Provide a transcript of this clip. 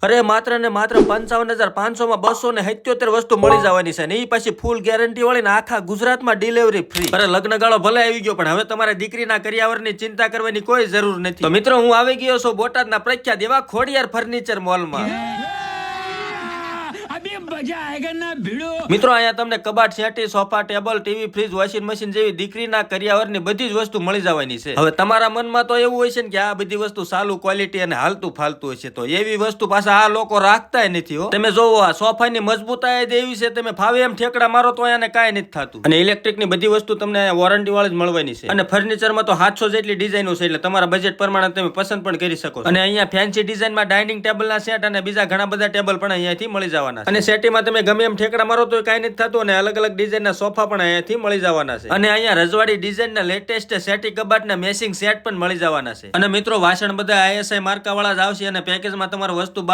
અરે માત્ર ને માત્ર 55,500 માં 277 વસ્તુ મળી જવાની છે ને એ પછી ફૂલ ગેરંટી વાળી ને આખા ગુજરાતમાં ડિલિવરી ફ્રી. અરે લગ્ન ગાળો ભલે આવી ગયો પણ હવે તમારે દીકરીના કરિયાવરની ચિંતા કરવાની કોઈ જરૂર નથી. તો મિત્રો હું આવી ગયો છું બોટાદના પ્રખ્યાત એવા ખોડિયાર ફર્નિચર મોલમાં. મિત્રો અહીંયા તમને કબાટ, settee, sofa, table, TV, fridge, washing machine જેવી દીકરીના કરિયાવરની બધી જ વસ્તુ મળી જવાની છે. હવે તમારા મનમાં તો એવું હોય છે ને કે આ બધી વસ્તુ સારું ક્વોલિટી અને હાલતું ફાલતું હશે, તો એવી વસ્તુ પાછા આ લોકો રાખતાય નથી હો. તમે જોવો આ સોફાની મજબૂતાઈ જ એવી છે, તમે ફાવે એમ ઠેકડા મારો તો એને કાંઈ નથી થતું. અને ઇલેક્ટ્રિકની બધી વસ્તુ તમને વોરંટી વાળી જ મળવાની છે. અને ફર્નિચરમાં તો 700 જેટલી ડિઝાઇનો છે, એટલે તમારા બજેટ પ્રમાણે તમે પસંદ પણ કરી શકો છો. અને અહીંયા ફેન્સી ડિઝાઇનમાં ડાઇનિંગ ટેબલના સેટ અને બીજા ઘણા બધા ટેબલ પણ અહીંયાથી મળી જવાના છે. અને સેટીમાં તમે ગમે એમ ઠેકડા મારો તો કાંઈ નથી થતું. અને અલગ અલગ ડિઝાઇનના સોફા પણ અહીંયાથી મળી જવાના છે. અને અહીંયા રજવાડી ડિઝાઇનના લેટેસ્ટ સેટી કબાટના મેસિંગ સેટ પણ મળી જવાના છે. અને મિત્રો વાસણ બધા ISI માર્કા વાળા જ આવશે અને પેકેજમાં તમારું વસ્તુ